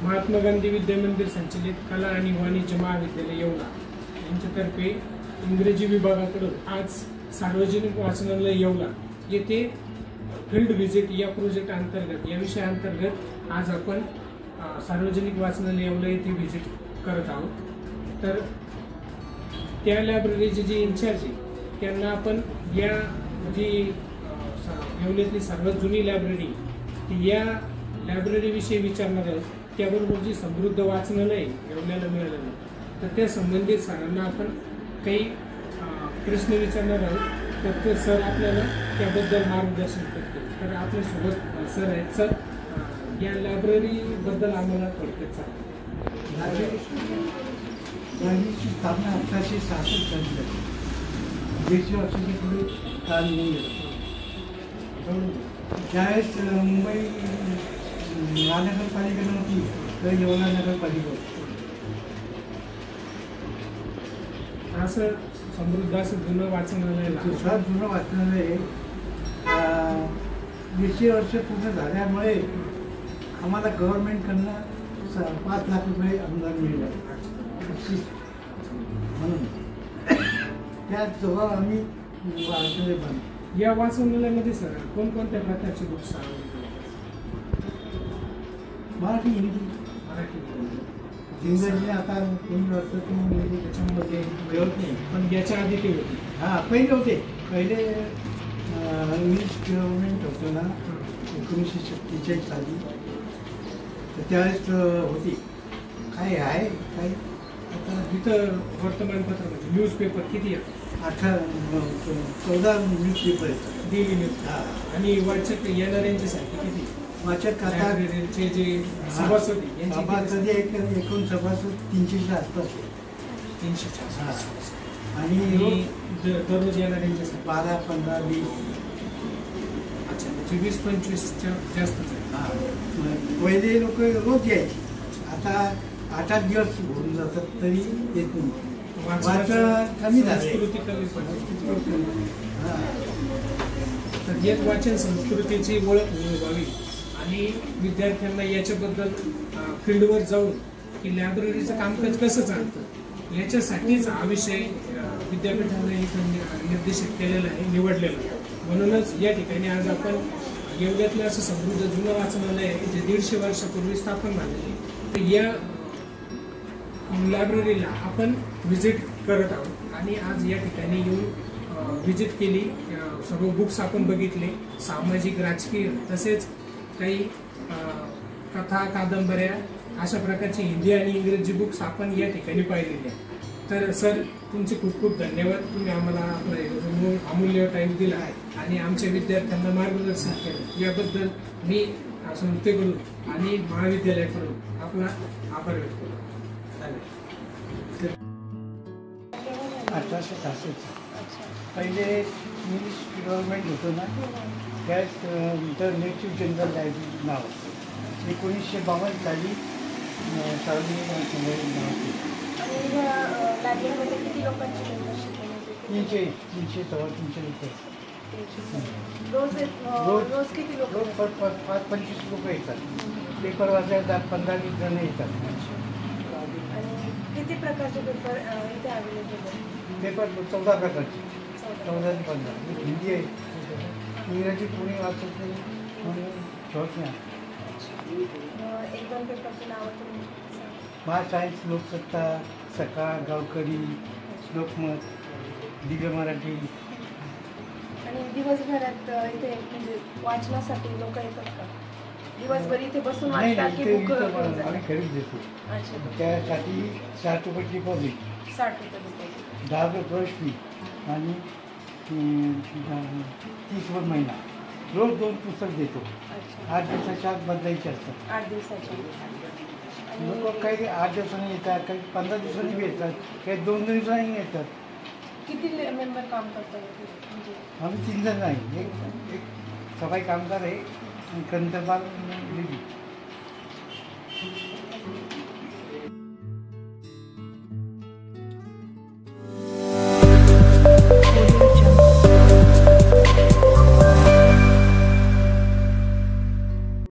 महात्मा गांधी विद्यामंदिर संचलित कला आणि वाणिज्य महाविद्यालय येवला यांच्यातर्फे इंग्रजी विभागाकडून आज सार्वजनिक वाचनालय येवला येथे फील्ड व्हिजिट या प्रोजेक्ट अंतर्गत या विषयाअंतर्गत आज आपण सार्वजनिक वाचनालय येवला येथे व्हिजिट करत आहोत। तर त्या लायब्ररीचे जे इन्चार्ज आहे त्यांना आपण या जी येवल्यातली सर्वात जुनी लायब्ररी या लायब्ररीविषयी विचारणार आहोत। त्याबरोबर जी समृद्ध वाचनालय येवल्याला मिळालेलं तर त्या संबंधित सरांना आपण काही प्रश्न विचारणार आहोत। तर ते सर आपल्याला त्याबद्दल मार्गदर्शन करतील। तर आपल्यासोबत सर आहेत। सर या लायब्ररीबद्दल आम्हाला थोडक्यात सांगा। लायब्ररीची स्थापना 1866 साली झाली। 150 वर्षांच्या पुढे काल नाही गेला। ज्यावेळेस मुंबई महानगरपालिका नव्हती तर येवला नगरपालिका असं समृद्ध असं जुनं वाचनालय फार जुनं वाचनालय 20 वर्ष पूर्ण झाल्यामुळे आम्हाला गव्हर्नमेंटकडनं 5 लाख रुपये अनुदान मिळालं म्हणून त्या जवळ आम्ही वाचनालय बांधलं। या वाचनालयामध्ये सर कोणकोणत्या प्रकारचे बुक्स मराठी हिंदी इंग्रजी आता कोणी वाचत नाही त्याच्यामध्ये मिळत नाही पण याच्या आधी ते होते। पहिले होते पहिले इंग्लिश गव्हर्नमेंट होतं ना 1947 साली तर त्यावेळेस होती काय आहे काय आता इथं वर्तमानपत्र न्यूजपेपर किती आहेत? 14 न्यूजपेपर आहेत डेली न्यूज। आणि वाचक येणाऱ्यांची संख्या किती? वाचक आता जे सभासद एकूण सभासद 300च्या आसपास आहे। 300च्या आसपास आणि दररोज येणाऱ्यांची संख्या 12, 15, 20 अच्छा म्हणजे 20-25च्या जास्तच आहे। पहिले लोक रोज यायचे आता 8-8 दिवस होऊन जातात तरी येत नाही। वाचन कमी संस्कृती कमी पडते। तर येत वाचन संस्कृतीची ओळख व्हावी आणि विद्यार्थ्यांना याच्याबद्दल फील्डवर जाऊन की लायब्ररीचं कामकाज कसं चालतं याच्यासाठीच हा विषय विद्यापीठाने इथं निर्देशित केलेला आहे निवडलेला आहे। म्हणूनच या ठिकाणी आज आपण येवल्यातलं असं समृद्ध जुनं वाचनालय आहे जे 150 वर्षापूर्वी स्थापन झालेले तर या लायब्ररीला आपण व्हिजिट करत आहोत आणि आज या ठिकाणी येऊन व्हिजिट केली। सर्व बुक्स आपण बघितले सामाजिक राजकीय तसेच काही कथा कादंबऱ्या अशा प्रकारची हिंदी आणि इंग्रजी बुक्स आपण या ठिकाणी पाहिलेले आहेत। तर सर तुमचे खूप खूप धन्यवाद। तुम्ही आम्हाला आपला अमूल्य टाईम दिला आणि आमच्या विद्यार्थ्यांना मार्गदर्शन केलं याबद्दल मी संस्थेकडून आणि महाविद्यालयाकडून आपला आभार व्यक्त करतो। 1866 पहिले इंग्लिश गव्हर्नमेंट होतं ना त्याच द नेटिव्ह जनरल लायब्ररी नाव 1952 साली सार्वजनिक वाचनालय नाव 300-300 रोज किती लोक? रोज 25 लोक येतात। पेपर वाचायला 15-20 जण येतात। किती प्रकारचे पेपर इथे अवेलेबल आहेत? पेपर 14 प्रकारचे 14 ते 15 हिंदी आहे इंग्रजी कोणी वाचत नाही म्हणून शॉर्ट नाही। 1-2 पेपरची नावं तुम्ही महा सायन्स लोकसत्ता सकाळ गावकरी लोकमत दिव्य मराठी। आणि दिवसभरात इथे म्हणजे वाचनासाठी लोक येतात का? दिवसभर इथे बसून वाचतात की बुक आम्ही खरेदी देतो। त्यासाठी 60 रुपये डिपॉझिट 60 रुपये डिपॉझिट 10 रुपये प्रवेश फी आणि 30 रुपये महिना। रोज 2 पुस्तक देतो। 8 दिवसाच्या आत बदलायचे असतात। 8 दिवसाच्या लोक काही 8 दिवसांनी येतात काही 15 दिवसांनी बी येतात काही 2 दिवसांनी येतात। किती मेंबर काम करतात? म्हणजे आम्ही 3 जण आहे। एक सफाई कामगार आहे आणि कंतरबाल